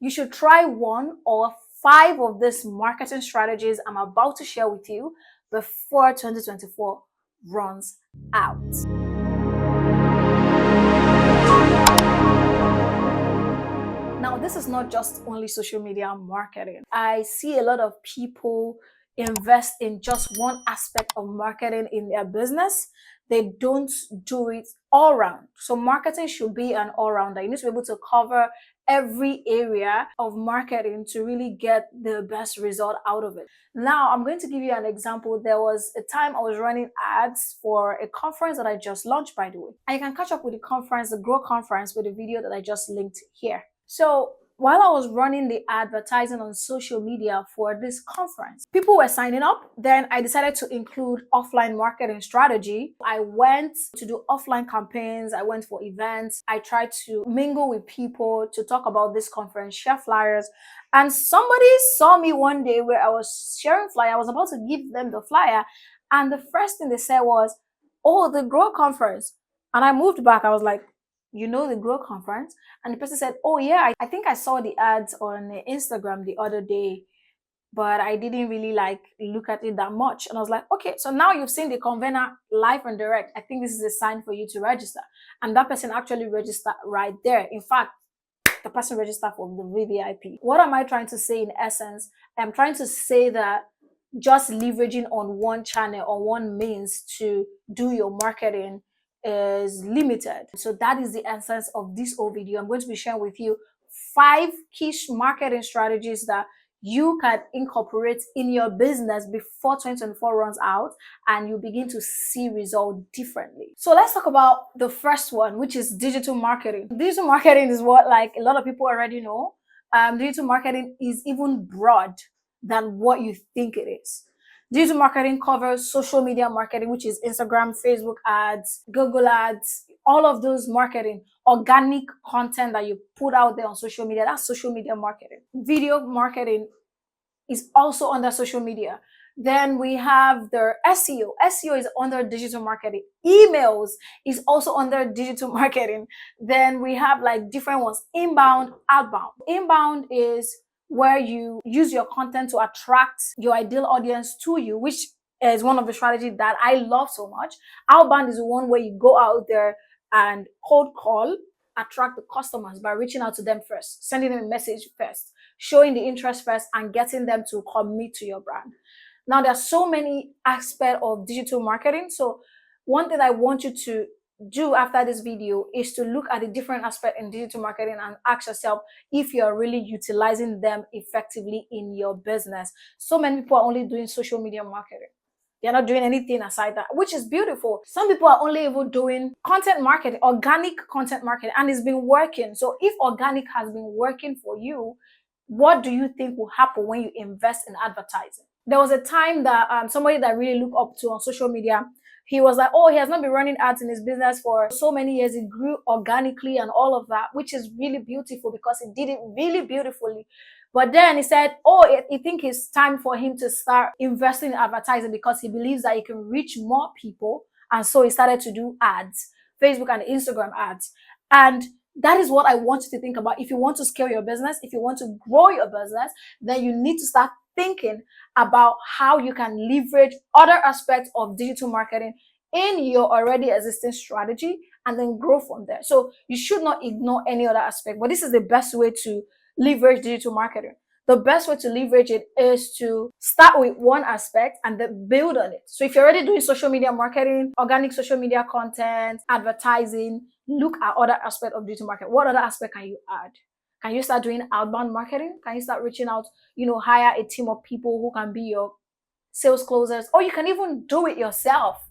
You should try one or 5 of these marketing strategies I'm about to share with you before 2024 runs out. Now, this is not just only social media marketing. I see a lot of people invest in just one aspect of marketing in their business. They don't do it all round. So marketing should be an all-rounder. You need to be able to cover every area of marketing to really get the best result out of it. Now, I'm going to give you an example. There was a time I was running ads for a conference that I just launched, by the way. And you can catch up with the conference, the Grow conference, with the video that I just linked here. So while I was running the advertising on social media for this conference, people were signing up. Then I decided to include offline marketing strategy. I went to do offline campaigns. I went for events. I tried to mingle with people to talk about this conference, share flyers. And somebody saw me one day where I was sharing flyer. I was about to give them the flyer. And the first thing they said was, "Oh, the Grow conference." And I moved back. I was like, "You know the Grow conference?" And the person said, "Oh yeah, I think I saw the ads on Instagram the other day, but I didn't really look at it that much." And I was like, "Okay, so now you've seen the convener live and direct. I think this is a sign for you to register." And that person actually registered right there. In fact, the person registered for the VVIP. What am I trying to say in essence? I'm trying to say that just leveraging on one channel or one means to do your marketing is limited. So that is the essence of this whole video. I'm going to be sharing with you 5 key marketing strategies that you can incorporate in your business before 2024 runs out, and you begin to see results differently. So let's talk about the first one, which is digital marketing. Digital marketing is what a lot of people already know. Digital marketing is even broad than what you think it is. Digital marketing covers social media marketing, which is Instagram, Facebook ads, Google ads, all of those marketing, organic content that you put out there on social media. That's social media marketing. Video marketing is also under social media. Then we have the SEO. SEO is under digital marketing. Emails is also under digital marketing. Then we have different ones: inbound, outbound. Inbound is where you use your content to attract your ideal audience to you, which is one of the strategies that I love so much. Outbound is the one where you go out there and cold call, attract the customers by reaching out to them first, sending them a message first, showing the interest first, and getting them to commit to your brand. Now, there are so many aspects of digital marketing. So one thing I want you to do after this video is to look at the different aspects in digital marketing and ask yourself if you're really utilizing them effectively in your business. So many people are only doing social media marketing. They're not doing anything aside that, which is beautiful. Some people are only even doing content marketing, organic content marketing, and it's been working. So if organic has been working for you, what do you think will happen when you invest in advertising? There was a time that somebody that I really look up to on social media, he was like, "Oh, he has not been running ads in his business for so many years. It grew organically and all of that," which is really beautiful because he did it really beautifully. But then he said, "Oh, I think it's time for him to start investing in advertising because he believes that he can reach more people." And so he started to do ads, Facebook and Instagram ads. And that is what I want you to think about. If you want to scale your business, if you want to grow your business, then you need to start thinking about how you can leverage other aspects of digital marketing in your already existing strategy and then grow from there. So you should not ignore any other aspect, but this is the best way to leverage digital marketing. The best way to leverage it is to start with one aspect and then build on it. So if you're already doing social media marketing, organic social media content, advertising, look at other aspects of digital marketing. What other aspect can you add? Can you start doing outbound marketing? Can you start reaching out, hire a team of people who can be your sales closers? Or you can even do it yourself.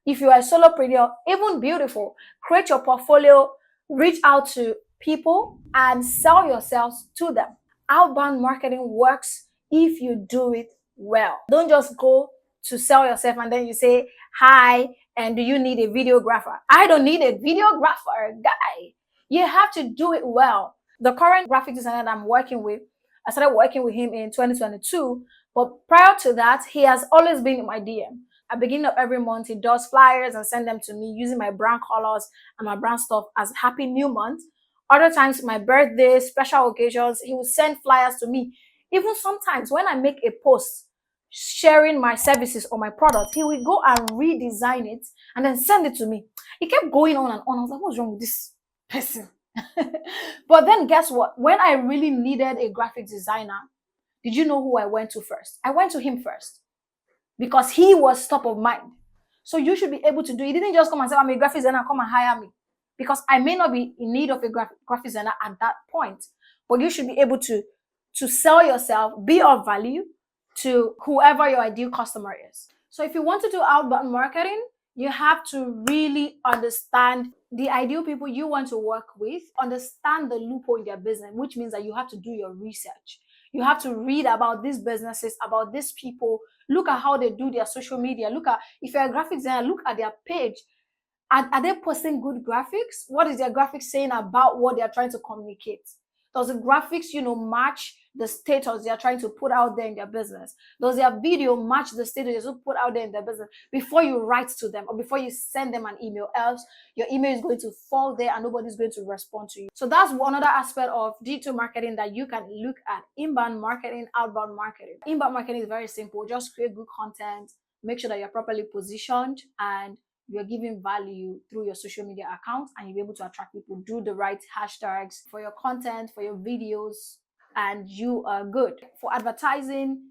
If you are a solopreneur, even beautiful. Create your portfolio, reach out to people and sell yourselves to them. Outbound marketing works if you do it well. Don't just go to sell yourself and then you say, "Hi, and do you need a videographer?" I don't need a videographer, guy. You have to do it well. The current graphic designer that I'm working with, I started working with him in 2022, but prior to that, he has always been in my DM. At the beginning of every month, he does flyers and send them to me using my brand colors and my brand stuff as Happy New Month. Other times, my birthday, special occasions, he will send flyers to me. Even sometimes when I make a post sharing my services or my product, he will go and redesign it and then send it to me. It kept going on and on. I was like, what's wrong with this person? But then guess what? When I really needed a graphic designer, did you know who I went to first? I went to him first because he was top of mind. So you should be able to do it. He didn't just come and say, I'm a graphic designer, come and hire me. Because I may not be in need of a graphic designer at that point, but you should be able to sell yourself, be of value to whoever your ideal customer is. So if you want to do outbound marketing, you have to really understand the ideal people you want to work with, understand the loophole in their business, which means that you have to do your research. You have to read about these businesses, about these people, look at how they do their social media. Look at, if you're a graphic designer, look at their page. Are they posting good graphics? What is their graphics saying about what they are trying to communicate? Does the graphics, match the status they are trying to put out there in their business? Does their video match the status they put out there in their business before you write to them or before you send them an email? Else, your email is going to fall there and nobody's going to respond to you. So that's one other aspect of digital marketing that you can look at: inbound marketing, outbound marketing. Inbound marketing is very simple. Just create good content, make sure that you're properly positioned, and you're giving value through your social media accounts, and you'll be able to attract people. Do the right hashtags for your content, for your videos, and you are good. For advertising,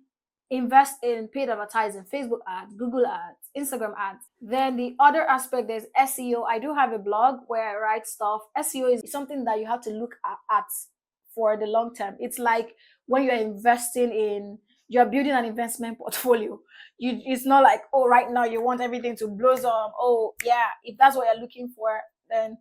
invest in paid advertising, Facebook ads, Google ads, Instagram ads. Then the other aspect, there's SEO. I do have a blog where I write stuff. SEO is something that you have to look at for the long term. It's like when you're investing in, you're building an investment portfolio. It's not like, oh, right now you want everything to blossom. Oh yeah, if that's what you're looking for, then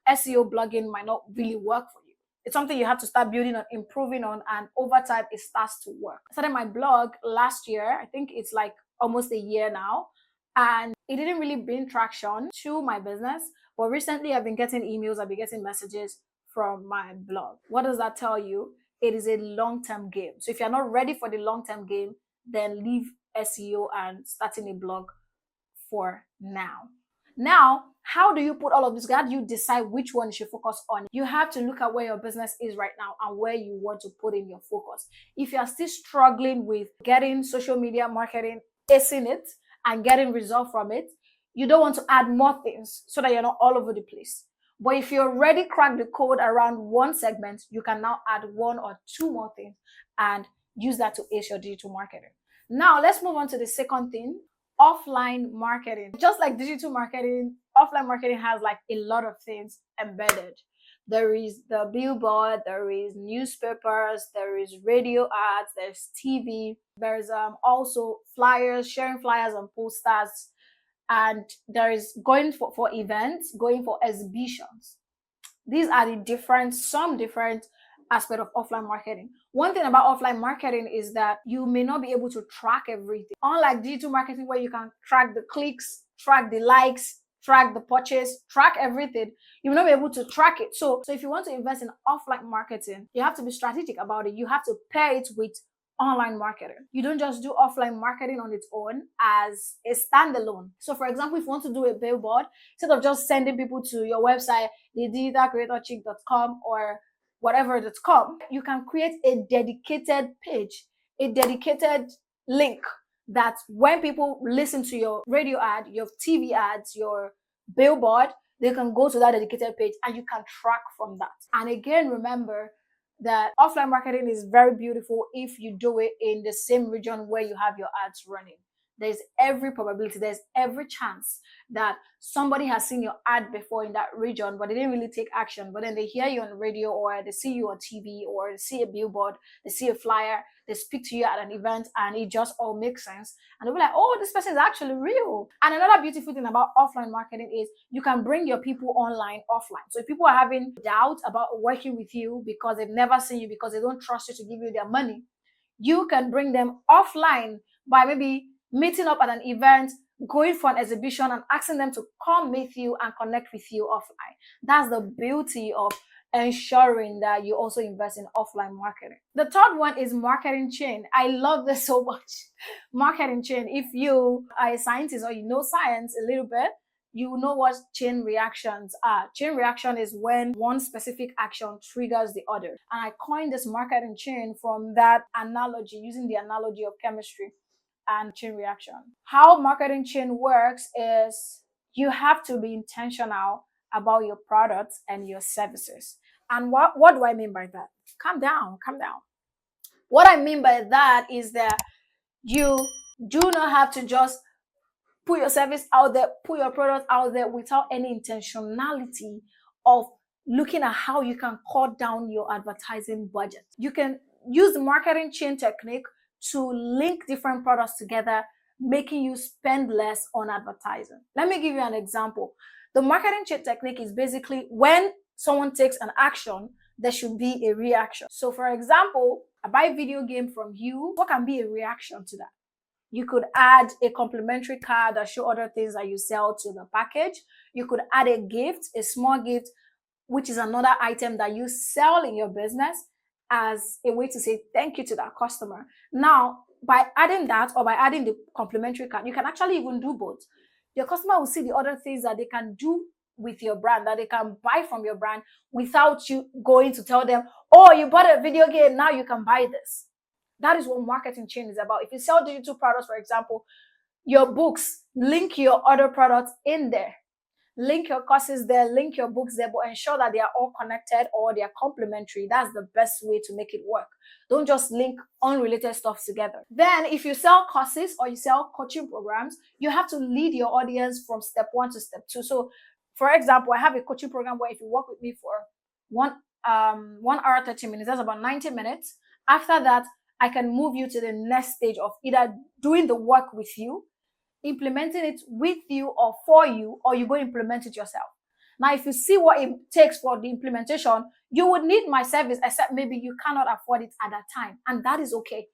SEO blogging might not really work for you. It's something you have to start building on, improving on, and over time it starts to work. I started my blog last year. I think it's like almost a year now, and it didn't really bring traction to my business. But recently I've been getting emails, I've been getting messages from my blog. What does that tell you? It is a long-term game. So if you're not ready for the long-term game, then leave SEO and starting a blog for now. Now, how do you put all of this? How do you decide which one you should focus on? You have to look at where your business is right now and where you want to put in your focus. If you are still struggling with getting social media marketing, acing it, and getting results from it, you don't want to add more things so that you're not all over the place. But if you already cracked the code around one segment, you can now add one or two more things and use that to ace your digital marketing. Now, let's move on to the second thing: offline marketing. Just like digital marketing, offline marketing has like a lot of things embedded. There is the billboard, there is newspapers, there is radio ads, there's TV, there's also flyers, sharing flyers and posters, and there is going for events, going for exhibitions. These are some different aspect of offline marketing. One thing about offline marketing is that you may not be able to track everything. Unlike digital marketing, where you can track the clicks, track the likes, track the purchase, track everything, you will not be able to track it. So if you want to invest in offline marketing, you have to be strategic about it. You have to pair it with online marketing. You don't just do offline marketing on its own as a standalone. So for example, if you want to do a billboard, instead of just sending people to your website, thedigitalcreatorchick.com or whatever.com, you can create a dedicated page, a dedicated link that when people listen to your radio ad, your TV ads, your billboard, they can go to that dedicated page and you can track from that. And again, remember that offline marketing is very beautiful if you do it in the same region where you have your ads running. There's every probability, there's every chance that somebody has seen your ad before in that region, but they didn't really take action. But then they hear you on the radio, or they see you on TV, or they see a billboard, they see a flyer, they speak to you at an event, and it just all makes sense. And they'll be like, oh, this person is actually real. And another beautiful thing about offline marketing is you can bring your people online, offline. So if people are having doubt about working with you because they've never seen you, because they don't trust you to give you their money, you can bring them offline by maybe meeting up at an event, going for an exhibition, and asking them to come meet you and connect with you offline. That's the beauty of ensuring that you also invest in offline marketing. The third one is marketing chain. I love this so much. Marketing chain. If you are a scientist or you know science a little bit, you know what chain reactions are. Chain reaction is when one specific action triggers the other. And I coined this marketing chain from that analogy, using the analogy of chemistry and chain reaction. How marketing chain works is you have to be intentional about your products and your services. And what do I mean by that? Calm down, calm down. What I mean by that is that you do not have to just put your service out there, put your product out there without any intentionality of looking at how you can cut down your advertising budget. You can use the marketing chain technique to link different products together, making you spend less on advertising. Let me give you an example. The marketing chain technique is basically when someone takes an action, there should be a reaction. So, for example, I buy a video game from you. What can be a reaction to that? You could add a complimentary card that show other things that you sell to the package. You could add a gift, a small gift, which is another item that you sell in your business as a way to say thank you to that customer. Now, by adding that or by adding the complimentary card, you can actually even do both. Your customer will see the other things that they can do with your brand, that they can buy from your brand without you going to tell them, oh, you bought a video game, now you can buy this. That is what marketing chain is about. If you sell digital products, for example, your books, link your other products in there. Link your courses there, link your books there, but ensure that they are all connected or they are complementary. That's the best way to make it work. Don't just link unrelated stuff together. Then if you sell courses or you sell coaching programs, you have to lead your audience from step 1 to step 2. So for example, I have a coaching program where if you work with me for 1 hour 30 minutes, that's about 90 minutes. After that, I can move you to the next stage of either doing the work with you, implementing it with you or for you, or you go implement it yourself. Now, if you see what it takes for the implementation, you would need my service, except maybe you cannot afford it at that time. And that is okay.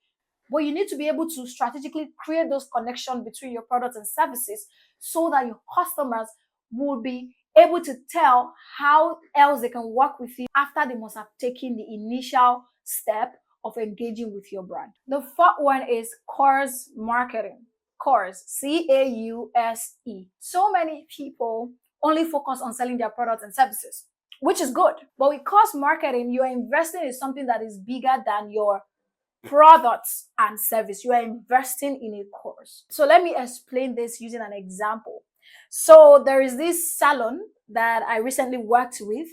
But you need to be able to strategically create those connections between your products and services so that your customers will be able to tell how else they can work with you after they must have taken the initial step of engaging with your brand. The fourth one is course marketing. Course, C-A-U-S-E. So many people only focus on selling their products and services, which is good. But with course marketing, you are investing in something that is bigger than your products and service. You are investing in a course. So let me explain this using an example. So there is this salon that I recently worked with,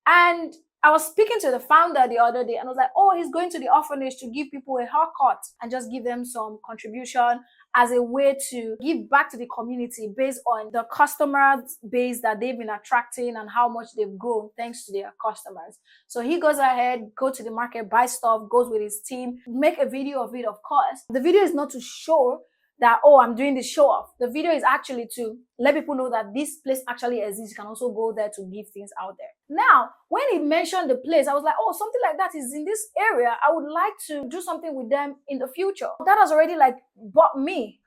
and I was speaking to the founder the other day and I was like, oh, he's going to the orphanage to give people a haircut and just give them some contribution as a way to give back to the community based on the customer base that they've been attracting and how much they've grown thanks to their customers. So he goes ahead, go to the market, buy stuff, goes with his team, make a video of it, of course. The video is not to show that, oh, I'm doing the show off. The video is actually to let people know that this place actually exists. You can also go there to give things out there. Now, when he mentioned the place, I was like, oh, something like that is in this area. I would like to do something with them in the future. That has already bought me.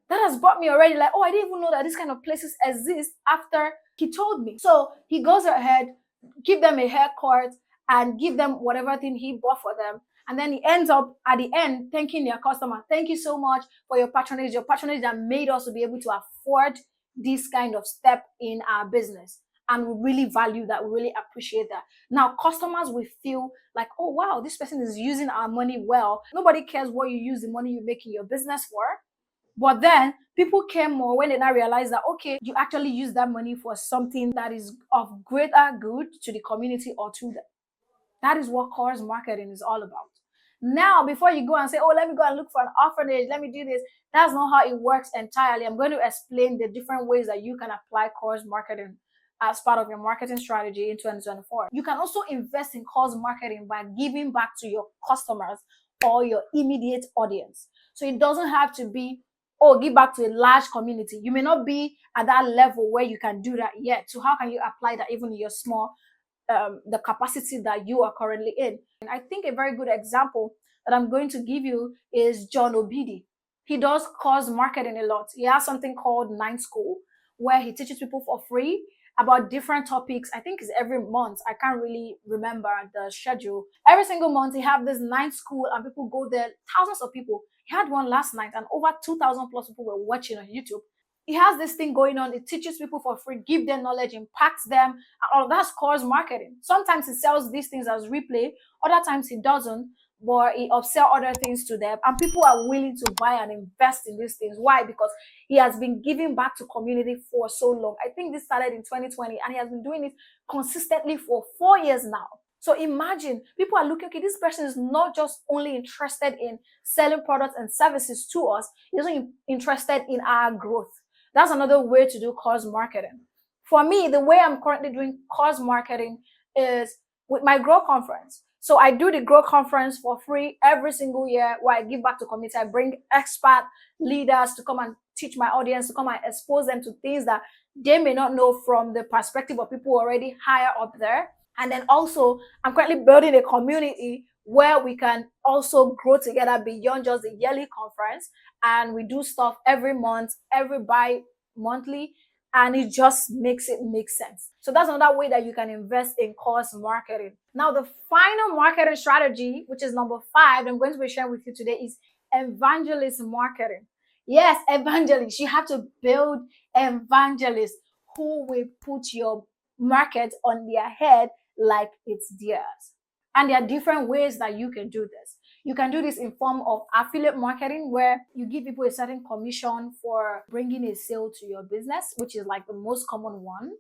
That has bought me already. Like, oh, I didn't even know that this kind of places exist after he told me. So he goes ahead, give them a haircut and give them whatever thing he bought for them. And then he ends up at the end thanking their customer. Thank you so much for your patronage that made us to be able to afford this kind of step in our business. And we really value that. We really appreciate that. Now, customers will feel like, oh, wow, this person is using our money well. Nobody cares what you use the money you make in your business for. But then people care more when they now realize that, okay, you actually use that money for something that is of greater good to the community or to them. That is what course marketing is all about. Now, before you go and say, oh, let me go and look for an orphanage, let me do this, that's not how it works entirely. I'm going to explain the different ways that you can apply course marketing as part of your marketing strategy in 2024. You can also invest in course marketing by giving back to your customers or your immediate audience. So it doesn't have to be, oh, give back to a large community. You may not be at that level where you can do that yet. So how can you apply that even in your small the capacity that you are currently in? And I think a very good example that I'm going to give you is John Obidi. He does course marketing a lot. He has something called Nine School, where he teaches people for free about different topics. I think it's every month. I can't really remember the schedule. Every single month, he have this Nine School and people go there, thousands of people. He had one last night and over 2,000 plus people were watching on YouTube. he has this thing going on. It teaches people for free, give them knowledge, impacts them, and all that's course marketing. Sometimes he sells these things as replay, other times he doesn't, but he upsell other things to them, and people are willing to buy and invest in these things. Why? Because he has been giving back to community for so long. I think this started in 2020, and he has been doing it consistently for 4 years now. So imagine people are looking, okay, this person is not just only interested in selling products and services to us, he's also interested in our growth. That's another way to do course marketing. For me, the way I'm currently doing course marketing is with my Grow conference. So I do the Grow conference for free every single year where I give back to community. I bring expert leaders to come and teach my audience, to come and expose them to things that they may not know from the perspective of people already higher up there. And then also, I'm currently building a community where we can also grow together beyond just the yearly conference. And we do stuff every month, every bi-monthly, and it just makes it make sense. So that's another way that you can invest in course marketing. Now, the final marketing strategy, which is number 5, I'm going to be sharing with you today, is evangelist marketing. Yes, evangelists. You have to build evangelists who will put your market on their head like it's theirs. And there are different ways that you can do this. You can do this in form of affiliate marketing, where you give people a certain commission for bringing a sale to your business, which is like the most common one.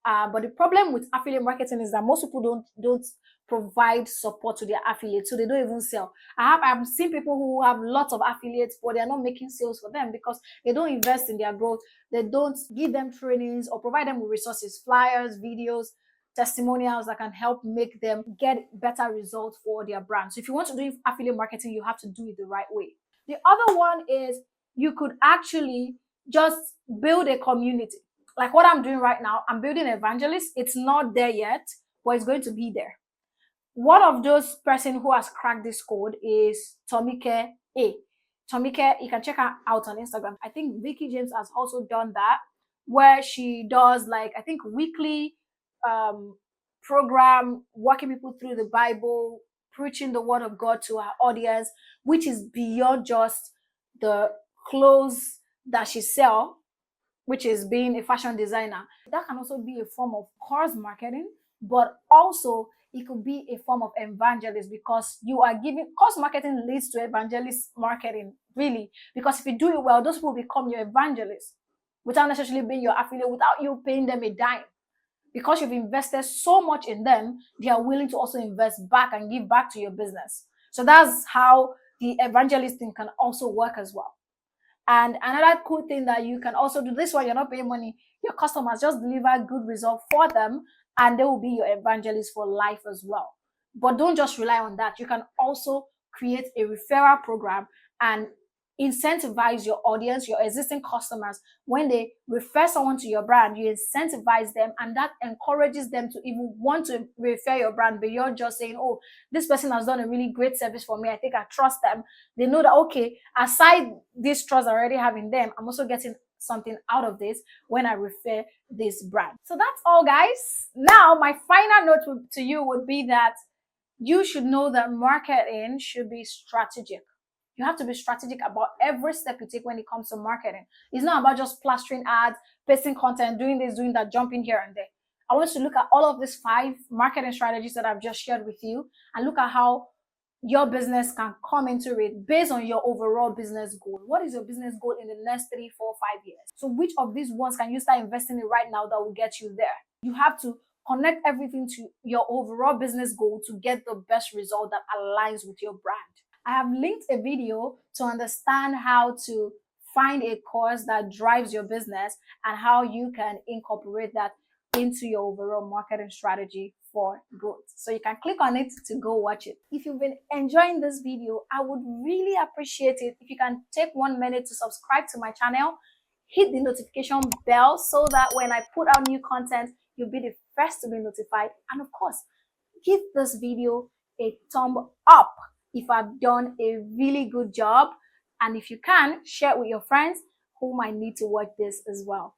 But the problem with affiliate marketing is that most people don't provide support to their affiliates, so they don't even sell. I've seen people who have lots of affiliates, but they're not making sales for them because they don't invest in their growth. They don't give them trainings or provide them with resources, flyers, videos, testimonials that can help make them get better results for their brand. So if you want to do affiliate marketing, you have to do it the right way. The other one is you could actually just build a community. Like what I'm doing right now, I'm building evangelists. It's not there yet, but it's going to be there. One of those person who has cracked this code is Tomike A. Tomike, you can check her out on Instagram. I think Vicky James has also done that, where she does like, I think, weekly program, walking people through the Bible, preaching the word of God to her audience, which is beyond just the clothes that she sells, which is being a fashion designer. That can also be a form of course marketing, but also it could be a form of evangelist, because you are giving course marketing leads to evangelist marketing, really. Because if you do it well, those people become your evangelists without necessarily being your affiliate, without you paying them a dime. Because you've invested so much in them, they are willing to also invest back and give back to your business. So that's how the evangelist thing can also work as well. And another cool thing that you can also do, this one you're not paying money, your customers just deliver good results for them, and they will be your evangelist for life as well. But don't just rely on that. You can also create a referral program and incentivize your audience, your existing customers. When they refer someone to your brand, you incentivize them, and that encourages them to even want to refer your brand beyond just saying, oh, this person has done a really great service for me, I think I trust them. They know that, okay, aside this trust I already have in them, I'm also getting something out of this when I refer this brand. So that's all, guys. Now, my final note to you would be that you should know that marketing should be strategic. You have to be strategic about every step you take when it comes to marketing. It's not about just plastering ads, pasting content, doing this, doing that, jumping here and there. I want you to look at all of these 5 marketing strategies that I've just shared with you, and look at how your business can come into it based on your overall business goal. What is your business goal in the next 3, 4, 5 years? So which of these ones can you start investing in right now that will get you there? You have to connect everything to your overall business goal to get the best result that aligns with your brand. I have linked a video to understand how to find a course that drives your business and how you can incorporate that into your overall marketing strategy for growth. So you can click on it to go watch it. If you've been enjoying this video, I would really appreciate it if you can take 1 minute to subscribe to my channel, hit the notification bell so that when I put out new content, you'll be the first to be notified. And of course, give this video a thumb up if I've done a really good job. And if you can, share it with your friends who might need to watch this as well.